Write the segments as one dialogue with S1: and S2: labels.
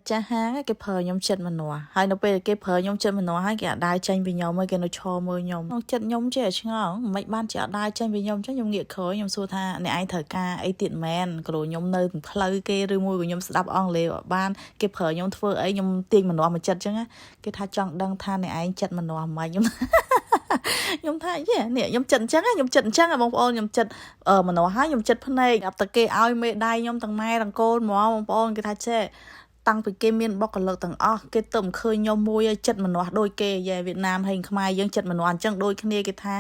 S1: ចាហាងគេប្រើខ្ញុំចិត្តម្នាស់ហើយនៅពេលគេប្រើខ្ញុំចិត្តម្នាស់ហើយគេអត់ដើរចេញពីខ្ញុំហើយគេនៅឈរមើលខ្ញុំក្នុងចិត្តខ្ញុំចេះឆ្ងល់មិនបានជាអត់ដើរចេញពីខ្ញុំចឹងខ្ញុំងាកក្រោយខ្ញុំសួរថាអ្នកឯងត្រូវការអីទៀតមែនគ្រូខ្ញុំនៅផ្លូវគេឬមួយក៏ខ្ញុំស្ដាប់អង់គ្លេសបានគេប្រើខ្ញុំធ្វើអីខ្ញុំទាញម្នាស់មកចិត្តចឹងគេថាចង់ដឹងថាអ្នកឯងចិត្តម្នាស់មិនខ្ញុំថាយេនេះខ្ញុំចិត្តអញ្ចឹងខ្ញុំចិត្តអញ្ចឹងបងប្អូនខ្ញុំចិត្តម្នាស់ហើយខ្ញុំចិត្តភ្នែកអាប់តែគេឲ្យមេដៃខ្ញុំទាំងម៉ែទាំងកូនហ្មងបងប្អូនគេថាចេះតាំងពីគេមានបុគ្គលិកទាំងអស់គេទៅមិនឃើញខ្ញុំមួយឲ្យចិត្តម្នាស់ដូចគេយេវៀតណាមហើយខ្មែរយើងចិត្តម្នាស់អញ្ចឹងដូចគ្នាគេថា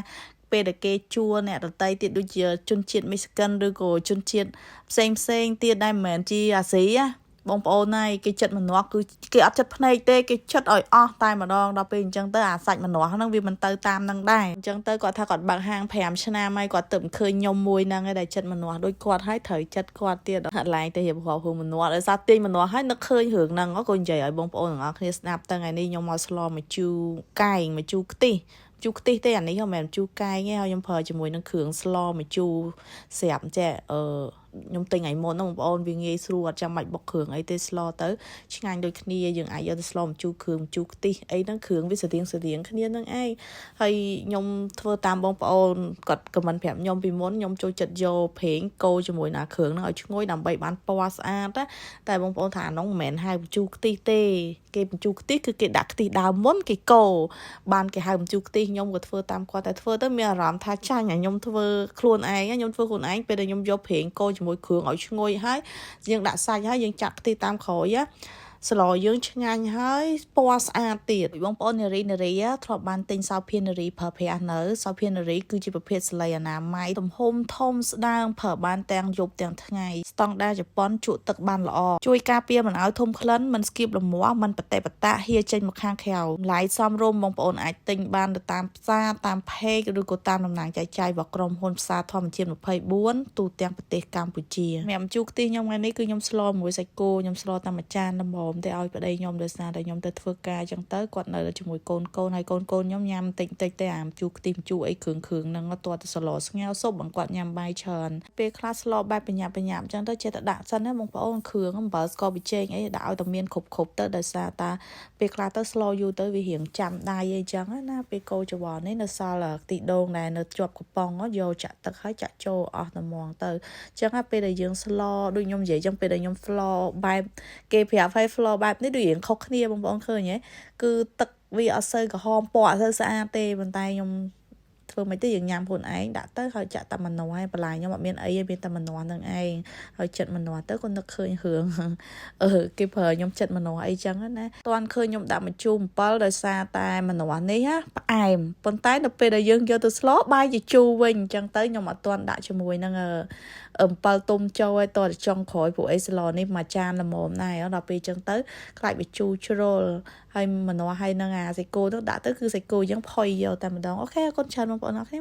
S1: ពេលដែលគេជួអ្នកដតីទៀតដូចជាជនជាតិមីស្គិនឬក៏ជនជាតិផ្សេងទៀតដែលមិនមែនជាអាស៊ីណាបងប្អូនណាយគេចិត្តម្នាស់គឺគេអត់ចិត្តភ្នែកទេគេចិត្តឲ្យអស់តែម្ដងដល់ពេលអញ្ចឹងទៅអាសាច់ម្នាស់ហ្នឹងវាមិនទៅតាមនឹងដែរអញ្ចឹងទៅគាត់ថាគាត់បើកហាង5ឆ្នាំហើយគាត់ទៅឃើញខ្ញុំមួយហ្នឹងឯងដែលចិត្តម្នាស់ដូចគាត់ហើយត្រូវចិត្តគាត់ទៀតអត់ឡើងទៅរៀបរាប់រឿងម្នាស់ដោយសារទាញម្នាស់ហើយនឹកឃើញរឿងហ្នឹងក៏និយាយឲ្យបងប្អូនទាំងអស់គ្នាស្ដាប់ទៅថ្ងៃនេះខ្ញុំមកស្លមកជូរកែងមកជូរខ្ទិះជូរខ្ទិះទេអានេះមិនមែនជូរកែងទេហើយខ្ញុំប្រើជាមួយនឹងគ្រឿងស្លមកជូរស្រាប់ចេះខ្ញុំទិញថ្ងៃមុនហ្នឹងបងប្អូនវាងាយស្រួលអត់ចាំបាច់បុកគ្រឿងអីទេស្លទៅឆ្ងាញ់ដូចគ្នាយើងអាចយកទៅស្លមកជូរគ្រឿងជូរខ្ទិះអីហ្នឹងគ្រឿងវាស្រៀងគ្នាហ្នឹងឯងហើយខ្ញុំធ្វើតាមបងប្អូនគាត់ខមមិនប្រាប់ខ្ញុំពីមុនខ្ញុំចូលចិត្តយកប្រេងកូរជាមួយណាគ្រឿងហ្នឹងឲ្យឈ្ងុយដើម្បីបានពណ៌ស្អាតណាតែបងប្អូនថាអាហ្នឹងមិនមែនហៅបញ្ជូរខ្ទិះទេគេបញ្ជូរខ្ទិះគឺគេដាក់ខ្ទិះដើមមុនគេកូរបានគេហៅបញ្ជូរខ្ទិះខ្ញុំក៏ធ្វើតាមគាត់តែធ្វើទៅមានអារម្មណ៍ថាចាញ់ខ្ញុំធ្វើខ្លួនឯងខ្ញុំធ្វើខ្លួនឯងពេលដែលខ្ញុំយកប្រេងកូរជាមួយគ្រឿងឲ្យឈ្ងុយហើយយើងដាក់សាច់ហើយយើងចាក់ខ្ទិះតាមក្រោយស្លយើងឆ្ងាញ់ហើយពណ៌ស្អាតទៀតបងប្អូននារីធ្លាប់បានទិញសោភានារីប្រើប្រាស់នៅសោភានារីគឺជាប្រភេទស្លីអនាម័យទំហំធំស្ដើងប្រើបានទាំងយប់ទាំងថ្ងៃស្តង់ដារជប៉ុនជក់ទឹកបានល្អជួយការពារមិនឲ្យធំក្លិនមិនស្គៀបលមាស់មិនបតេបតាហៀចេញមកខាងក្រៅម្លាយសមរម្យបងប្អូនអាចទិញបានទៅតាមផ្សារតាម page ឬក៏តាមតំណាងចែកចាយរបស់ក្រុមហ៊ុនផ្សារធម្មជាតិ24ទូទាំងប្រទេសកម្ពុជាសម្រាប់ជូរខ្ទិះខ្ញុំថ្ងៃនេះគឺខ្ញុំស្លមួយសាច់គោខ្ញុំស្លតាមមួយចានល្មមតែឲ្យប្តីខ្ញុំដោយសារតែខ្ញុំទៅធ្វើការអញ្ចឹងទៅគាត់នៅជាមួយកូនហើយកូនខ្ញុំញ៉ាំតិចតែអាជូរខ្ទិះជូរអីគ្រឿងហ្នឹងទាត់ទៅស្លស្ងោសុបបងគាត់ញ៉ាំបាយច្រើនពេលខ្លះស្លបែបបញ្ញាប់អញ្ចឹងទៅចេះតែដាក់សិនណាបងប្អូនគ្រឿងអំបិលស្ករប៊ីចេងអីដាក់ឲ្យតែមានគ្រប់ទៅដោយសារតាពេលខ្លះទៅស្លយូរទៅវារៀងចាំដៃអីចឹងណាពេលកូរច្របល់នេះនៅសល់ខ្ទិះដូងដែលនៅជាប់កំប៉ុងយកចាក់ទឹកហើយចាក់ចូលអស់តែហ្មងទៅអញ្ចឹងពេលដែលយើងស្លដូចខ្ញុំនិយាយចឹងពេលដែលខ្ញុំស្លបែបគេប្រាប់ឲ្យស្លបែបនេះដូចរៀងខុសគ្នាបងប្អូនឃើញហ៎គឺទឹកវាអត់សូវក្រហមពណ៌អត់សូវស្អាតទេប៉ុន្តែខ្ញុំធ្វើមិនទៅយើងញ៉ាំខ្លួនឯងដាក់ទៅហើយចាក់តែម្នាស់ហើយបន្លែខ្ញុំអត់មានអីទេមានតែម្នាស់នឹងឯងហើយចិត្តម្នាស់ទៅក៏នឹកឃើញរឿងគេប្រើខ្ញុំចិត្តម្នាស់អីចឹងណាតន់ឃើញខ្ញុំដាក់ម្ជូរអំពិលដោយសារតែម្នាស់នេះផ្អែមប៉ុន្តែដល់ពេលដែលយើងយកទៅស្លបាយជាជូរវិញអញ្ចឹងទៅខ្ញុំអត់តន់ដាក់ជាមួយនឹងអំពិលទុំចូលឲ្យតតែចុងក្រោយព្រោះអីស្លនេះមួយចានល្មមដែរដល់ពេលអញ្ចឹងទៅខ្លាចវាជូរជ្រុលហើយម្នាស់ហើយនឹងអាសាច់គោនោះដាក់ទៅគឺសាច់គោអញ្ចឹងផុយយកតែម្ដងអូខេអរគុណច្រើនបងប្អូនអរគុណ